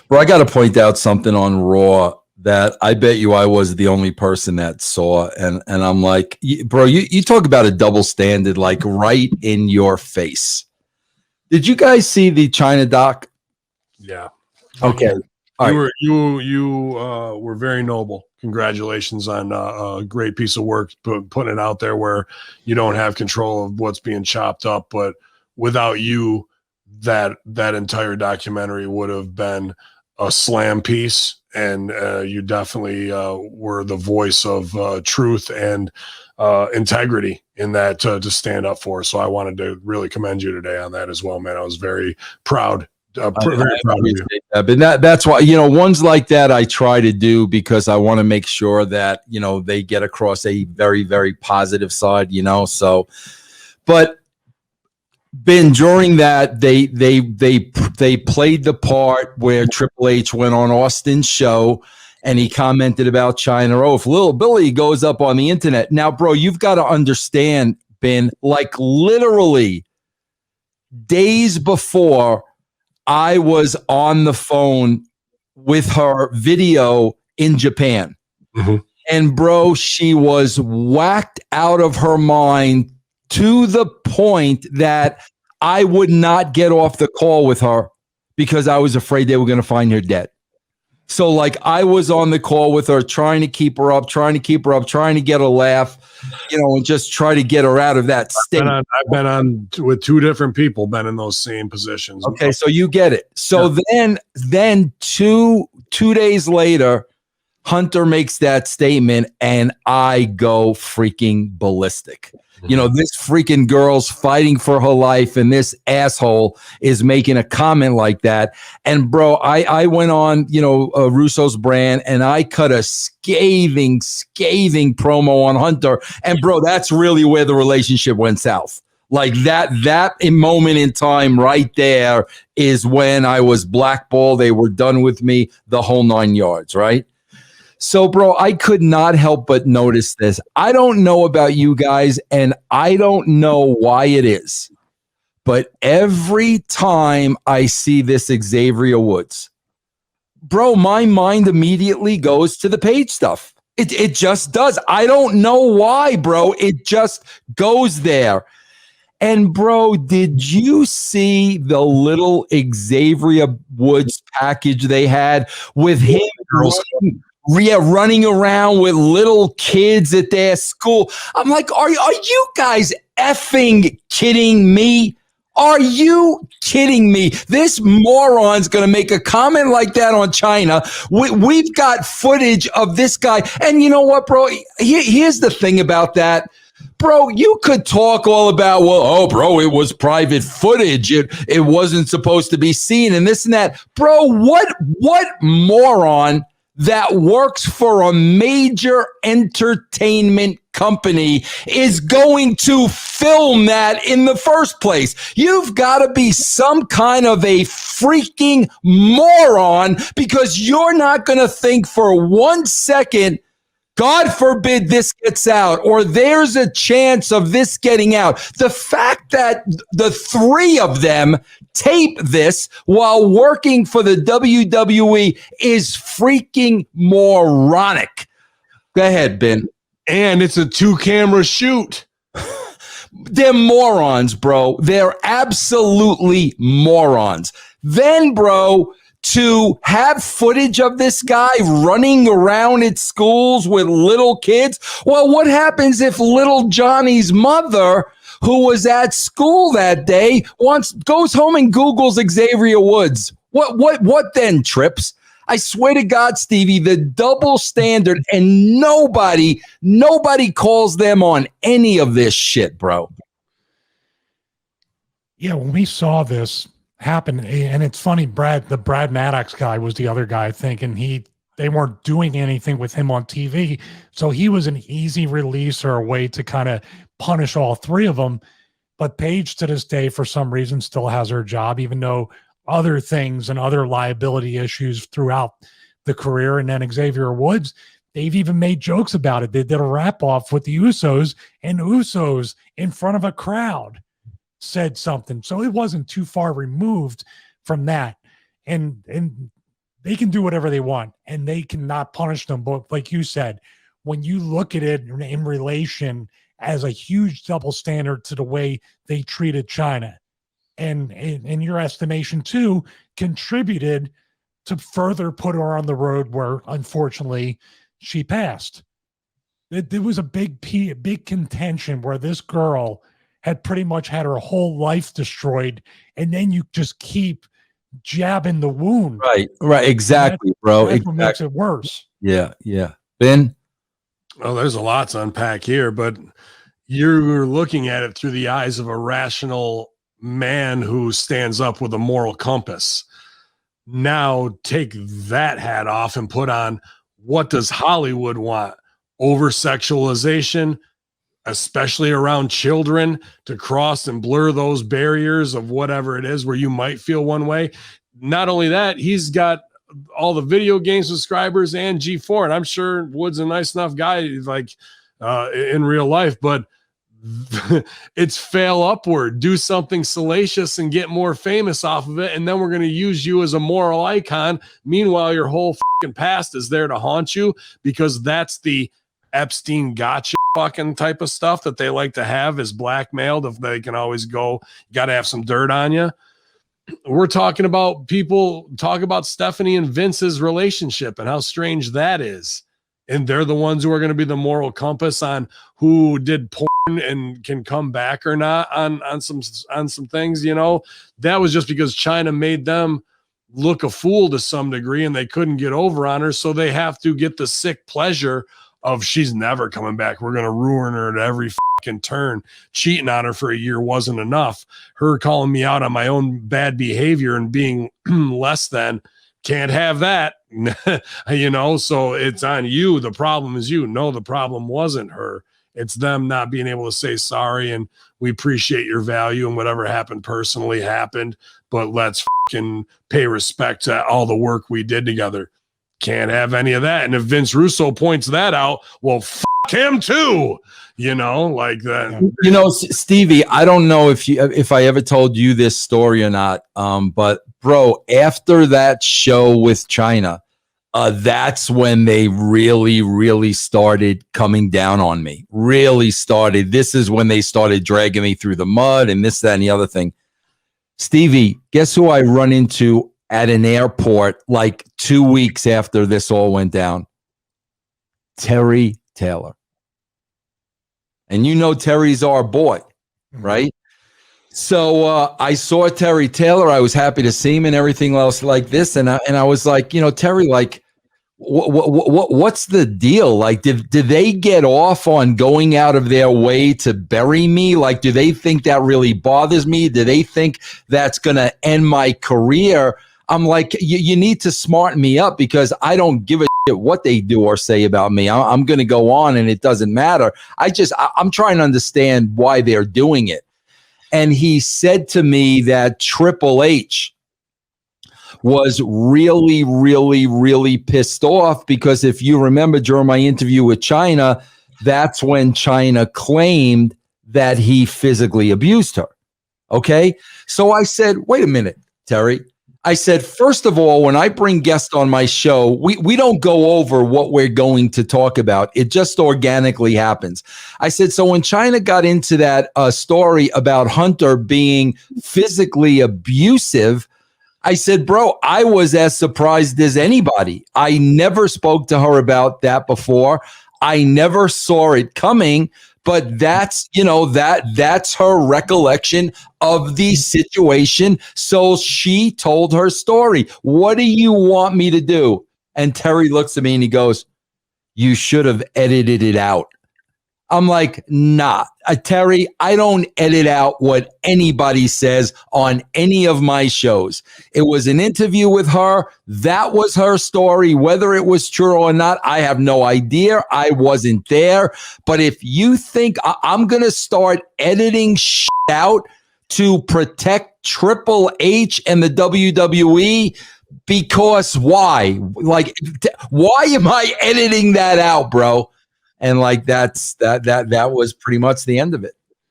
Bro, I got to point out something on Raw that I bet you I was the only person that saw. And I'm like, bro, you talk about a double standard, like right in your face. Did you guys see the Chyna doc? Yeah. Okay. You were very noble. Congratulations on a great piece of work, putting it out there where you don't have control of what's being chopped up. But without you, that entire documentary would have been a slam piece. And you definitely were the voice of truth and integrity in that to stand up for. So I wanted to really commend you today on that as well, man. I was very proud. Very proud of you. But that's why, ones like that I try to do because I want to make sure that, they get across a very, very positive side, so, but Ben, during that, they played the part where Triple H went on Austin's show and he commented about Chyna. Oh, if Little Billy goes up on the internet. Now, bro, you've got to understand, Ben, like literally days before I was on the phone with her video in Japan. Mm-hmm. And bro, she was whacked out of her mind to the point that I would not get off the call with her because I was afraid they were going to find her dead. So like I was on the call with her, trying to keep her up, trying to get a laugh, and just try to get her out of that state. I've been on with two different people, been in those same positions. Okay, so you get it. So then two days later, Hunter makes that statement and I go freaking ballistic. This freaking girl's fighting for her life and this asshole is making a comment like that. And bro, I went on, Russo's brand and I cut a scathing promo on Hunter. And bro, that's really where the relationship went south. Like that moment in time right there is when I was blackballed. They were done with me, the whole 9 yards, right? So, bro, I could not help but notice this. I don't know about you guys, and I don't know why it is, but every time I see this Xavier Woods, bro, my mind immediately goes to the Page stuff. It just does. I don't know why, bro. It just goes there. And, bro, did you see the little Xavier Woods package they had with him? Running around with little kids at their school. I'm like, are you guys effing kidding me? Are you kidding me? This moron's going to make a comment like that on Chyna. We've got footage of this guy. And you know what, bro? Here's the thing about that. Bro, you could talk all about, bro, it was private footage. It wasn't supposed to be seen and this and that. Bro, what moron that works for a major entertainment company is going to film that in the first place? You've got to be some kind of a freaking moron because you're not going to think for 1 second, God forbid this gets out, or there's a chance of this getting out. The fact that the three of them tape this while working for the WWE is freaking moronic. Go ahead, Ben. And it's a 2-camera shoot. They're morons, bro. They're absolutely morons. Then, bro, to have footage of this guy running around at schools with little kids. Well, what happens if little Johnny's mother, who was at school that day, goes home and Googles Xavier Woods? What then, Trips? I swear to God, Stevie, the double standard, and nobody calls them on any of this shit, bro. Yeah, when we saw this happen, and it's funny, the Brad Maddox guy was the other guy, I think, and they weren't doing anything with him on TV, so he was an easy release or a way to kind of punish all three of them. But Paige, to this day, for some reason, still has her job, even though other things and other liability issues throughout the career. And then Xavier Woods, they've even made jokes about it. They did a wrap-off with the Usos, and Usos in front of a crowd said something. So it wasn't too far removed from that. And they can do whatever they want and they cannot punish them. But like you said, when you look at it in relation as a huge double standard to the way they treated Chyna, and in your estimation too, contributed to further put her on the road where unfortunately she passed. There was a big contention where this girl had pretty much had her whole life destroyed, and then you just keep jabbing the wound. Right, exactly, bro. That's what makes it worse. Yeah. Ben? Well, there's a lot to unpack here, but you're looking at it through the eyes of a rational man who stands up with a moral compass. Now take that hat off and put on, what does Hollywood want? Over-sexualization, especially around children, to cross and blur those barriers of whatever it is where you might feel one way. Not only that, he's got all the video game subscribers and G4, and I'm sure Wood's a nice enough guy like in real life, but it's fail upward, do something salacious and get more famous off of it, and then we're going to use you as a moral icon. Meanwhile, your whole fucking past is there to haunt you, because that's the Epstein gotcha fucking type of stuff that they like to have, is blackmailed. If they can always go, you got to have some dirt on you. We're talking about, people talk about Stephanie and Vince's relationship and how strange that is. And they're the ones who are going to be the moral compass on who did porn and can come back or not on some things. You know, that was just because Chyna made them look a fool to some degree and they couldn't get over on her. So they have to get the sick pleasure of, she's never coming back. We're going to ruin her at every fucking turn. Cheating on her for a year wasn't enough. Her calling me out on my own bad behavior and being less than, can't have that. You know, so it's on you. The problem is you. No, the problem wasn't her. It's them not being able to say sorry, and we appreciate your value, and whatever happened personally happened, but let's fucking pay respect to all the work we did together. Can't have any of that. And if Vince Russo points that out, well, fuck him too. You know, like that. You know, Stevie, I don't know if I ever told you this story or not, but bro, after that show with Chyna, that's when they really started coming down on me. Really started. This is when they started dragging me through the mud and this, that, and the other thing. Stevie, guess who I run into at an airport like 2 weeks after this all went down? Terry Taylor. And you know Terry's our boy, right? So I saw Terry Taylor. I was happy to see him and everything else like this. And I was like, you know, Terry, like, what's the deal? Like, did they get off on going out of their way to bury me? Like, do they think that really bothers me? Do they think that's going to end my career? I'm like, you need to smarten me up, because I don't give a shit what they do or say about me. I'm going to go on and it doesn't matter. I'm trying to understand why they're doing it. And he said to me that Triple H was really pissed off, because if you remember during my interview with Chyna, that's when Chyna claimed that he physically abused her. Okay. So I said, wait a minute, Terry. I said, first of all, when I bring guests on my show, we don't go over what we're going to talk about. It just organically happens. I said, so when Chyna got into that story about Hunter being physically abusive, I said, bro, I was as surprised as anybody. I never spoke to her about that before. I never saw it coming. But that's, you know, that's her recollection of the situation. So she told her story. What do you want me to do? And Terry looks at me and he goes, you should have edited it out. I'm like, nah, Terry, I don't edit out what anybody says on any of my shows. It was an interview with her. That was her story. Whether it was true or not, I have no idea. I wasn't there. But if you think I'm going to start editing shit out to protect Triple H and the WWE, because why? Like, why am I editing that out, bro? And like that was pretty much the end of it.